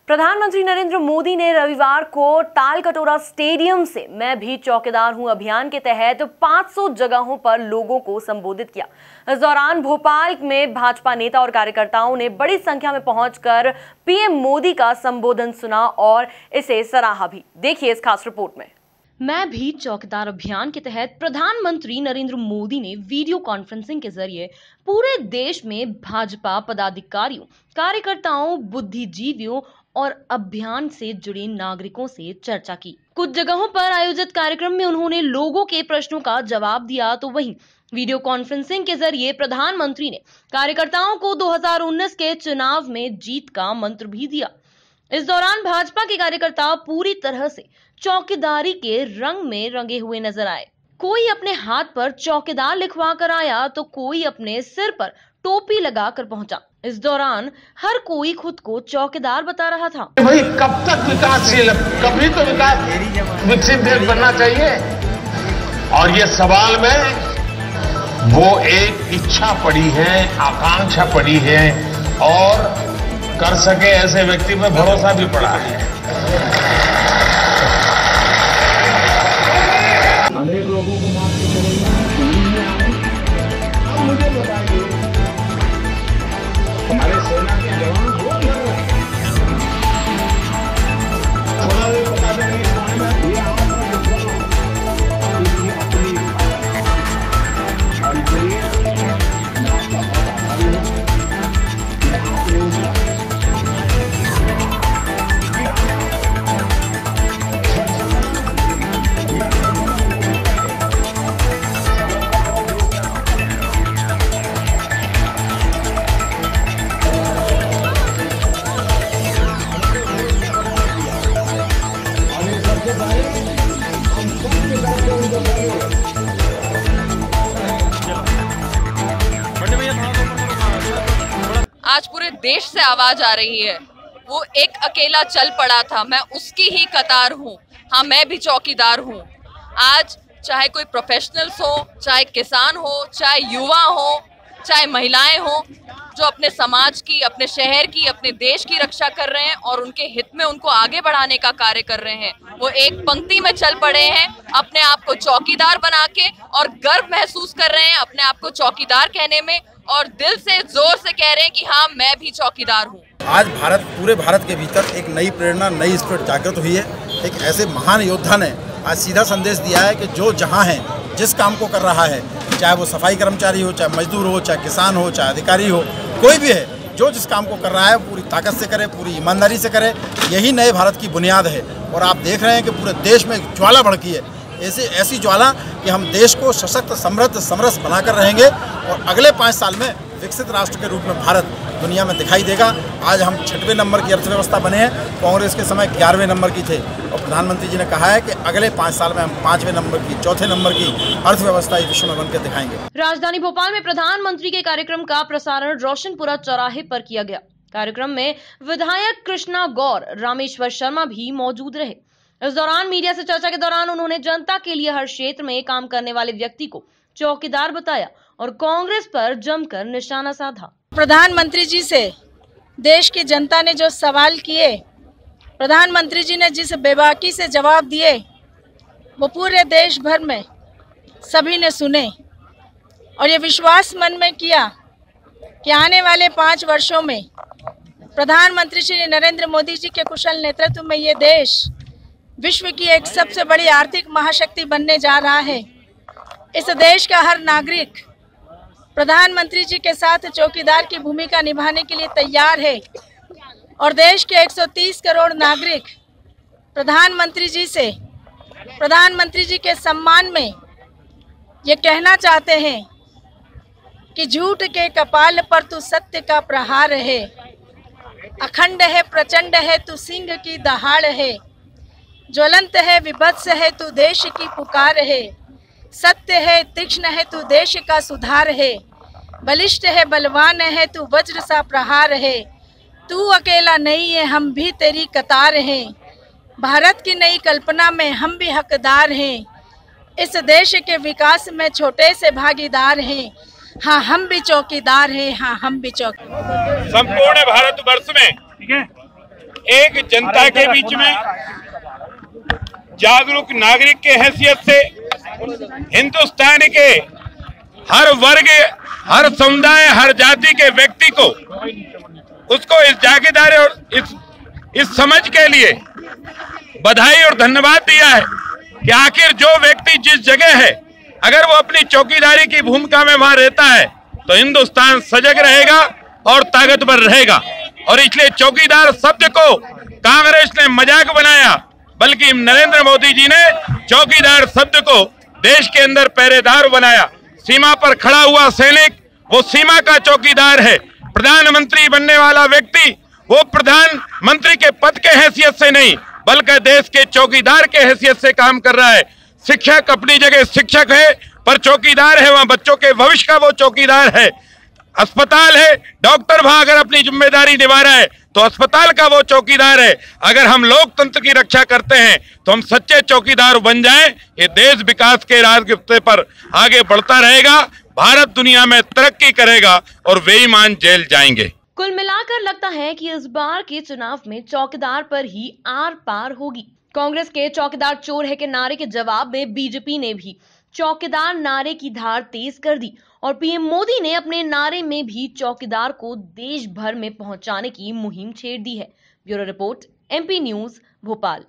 प्रधानमंत्री नरेंद्र मोदी ने रविवार को तालकटोरा स्टेडियम से मैं भी चौकीदार हूं अभियान के तहत 500 जगहों पर लोगों को संबोधित किया। इस दौरान भोपाल में भाजपा नेता और कार्यकर्ताओं ने बड़ी संख्या में पहुंचकर पीएम मोदी का संबोधन सुना और इसे सराहा भी। देखिए इस खास रिपोर्ट में। मैं भी चौकीदार अभियान के तहत प्रधानमंत्री नरेंद्र मोदी ने वीडियो कॉन्फ्रेंसिंग के जरिए पूरे देश में भाजपा पदाधिकारियों, कार्यकर्ताओं, बुद्धिजीवियों और अभियान से जुड़े नागरिकों से चर्चा की। कुछ जगहों पर आयोजित कार्यक्रम में उन्होंने लोगों के प्रश्नों का जवाब दिया, तो वहीं वीडियो कॉन्फ्रेंसिंग के जरिए प्रधानमंत्री ने कार्यकर्ताओं को 2019 के चुनाव में जीत का मंत्र भी दिया। इस दौरान भाजपा के कार्यकर्ता पूरी तरह से चौकीदारी के रंग में रंगे हुए नजर आए। कोई अपने हाथ पर चौकीदार लिखवा कर आया तो कोई अपने सिर पर टोपी लगाकर पहुंचा। इस दौरान हर कोई खुद को चौकीदार बता रहा था। भाई कब तक विकासशील, कभी तो विकास विकसित देश बनना चाहिए। और ये सवाल में वो एक इच्छा पड़ी है, आकांक्षा पड़ी है और कर सके ऐसे व्यक्ति में भरोसा भी पड़ा है। अनेक लोगों को माफ मुझे बताइए, हमारे सेना के जवान बहुत लड़ रहे हैं। बता दें ये आज पूरे देश से आवाज आ रही है। वो एक अकेला चल पड़ा था, मैं उसकी ही कतार हूँ। हाँ, मैं भी चौकीदार हूँ। आज चाहे कोई प्रोफेशनल्स हो, चाहे किसान हो, चाहे युवा हो, चाहे महिलाएं हो, जो अपने समाज की, अपने शहर की, अपने देश की रक्षा कर रहे हैं और उनके हित में उनको आगे बढ़ाने का कार्य कर रहे हैं, वो एक पंक्ति में चल पड़े हैं, अपने आप को चौकीदार बना के, और गर्व महसूस कर रहे हैं अपने आप को चौकीदार कहने में, और दिल से जोर से कह रहे हैं कि हाँ, मैं भी चौकीदार हूँ। आज पूरे भारत के भीतर एक नई प्रेरणा, नई स्पिरिट जागृत हुई है। एक ऐसे महान योद्धा ने आज सीधा संदेश दिया है कि जो जहाँ है, जिस काम को कर रहा है, चाहे वो सफाई कर्मचारी हो, चाहे मजदूर हो, चाहे किसान हो, चाहे अधिकारी हो, कोई भी है, जो जिस काम को कर रहा है पूरी ताकत से करे, पूरी ईमानदारी से करे। यही नए भारत की बुनियाद है। और आप देख रहे हैं कि पूरे देश में ज्वाला भड़की है, ऐसी ज्वाला कि हम देश को सशक्त, समृद्ध, समरस बनाकर रहेंगे और अगले 5 साल में विकसित राष्ट्र के रूप में भारत दुनिया में दिखाई देगा। आज हम 6वें नंबर की अर्थव्यवस्था बने हैं, कांग्रेस के समय 11वें नंबर की थे, और प्रधानमंत्री जी ने कहा है कि अगले 5 साल में हम 5वें नंबर की, 4थे नंबर की अर्थव्यवस्था विश्व में बनकर दिखाएंगे। राजधानी भोपाल में प्रधानमंत्री के कार्यक्रम का प्रसारण रोशनपुरा चौराहे पर किया गया। कार्यक्रम में विधायक कृष्णा गौर, रामेश्वर शर्मा भी मौजूद रहे। इस दौरान मीडिया से चर्चा के दौरान उन्होंने जनता के लिए हर क्षेत्र में काम करने वाले व्यक्ति को चौकीदार बताया और कांग्रेस पर जमकर निशाना साधा। प्रधानमंत्री जी से देश की जनता ने जो सवाल किए, प्रधानमंत्री जी ने जिस बेबाकी से जवाब दिए, वो पूरे देश भर में सभी ने सुने और ये विश्वास मन में किया कि आने वाले 5 वर्षों में प्रधानमंत्री श्री नरेंद्र मोदी जी के कुशल नेतृत्व में ये देश विश्व की एक सबसे बड़ी आर्थिक महाशक्ति बनने जा रहा है। इस देश का हर नागरिक प्रधानमंत्री जी के साथ चौकीदार की भूमिका निभाने के लिए तैयार है और देश के 130 करोड़ नागरिक प्रधानमंत्री जी से, प्रधानमंत्री जी के सम्मान में ये कहना चाहते हैं कि झूठ के कपाल पर तू सत्य का प्रहार है, अखंड है, प्रचंड है, तू सिंह की दहाड़ है, ज्वलंत है, विभत्स है, तू देश की पुकार है, सत्य है, तीक्ष्ण है, तू देश का सुधार है, बलिष्ठ है, बलवान है, तू वज्र सा प्रहार है, तू अकेला नहीं है, हम भी तेरी कतार हैं, भारत की नई कल्पना में हम भी हकदार हैं, इस देश के विकास में छोटे से भागीदार हैं, हाँ हम भी चौकीदार हैं, हाँ हम भी चौकीदार। संपूर्ण भारतवर्ष में एक जनता के बीच में जागरूक नागरिक के हैसियत से हिंदुस्तान के हर वर्ग, हर समुदाय, हर जाति के व्यक्ति को उसको इस जागीरदारी और इस समझ के लिए बधाई और धन्यवाद दिया है कि आखिर जो व्यक्ति जिस जगह है, अगर वो अपनी चौकीदारी की भूमिका में वहां रहता है तो हिंदुस्तान सजग रहेगा और ताकतवर रहेगा। और इसलिए चौकीदार शब्द को कांग्रेस ने मजाक बनाया, बल्कि नरेंद्र मोदी जी ने चौकीदार शब्द को देश के अंदर पहरेदार बनाया। सीमा पर खड़ा हुआ सैनिक वो सीमा का चौकीदार है। प्रधानमंत्री बनने वाला व्यक्ति वो प्रधानमंत्री के पद के हैसियत से नहीं, बल्कि देश के चौकीदार के हैसियत से काम कर रहा है। शिक्षक अपनी जगह शिक्षक है, पर चौकीदार है वहां बच्चों के भविष्य का वो चौकीदार है। अस्पताल है, डॉक्टर वहां अगर अपनी जिम्मेदारी निभा रहा है तो अस्पताल का वो चौकीदार है। अगर हम लोकतंत्र की रक्षा करते हैं तो हम सच्चे चौकीदार बन जाएं, ये देश विकास के रास्ते पर आगे बढ़ता रहेगा, भारत दुनिया में तरक्की करेगा और बेईमान जेल जाएंगे। कुल मिलाकर लगता है कि इस बार के चुनाव में चौकीदार पर ही आर पार होगी। कांग्रेस के चौकीदार चोर है के नारे के जवाब में बीजेपी ने भी चौकीदार नारे की धार तेज कर दी और पीएम मोदी ने अपने नारे में भी चौकीदार को देश भर में पहुंचाने की मुहिम छेड़ दी है। Bureau report, MP news, Bhopal.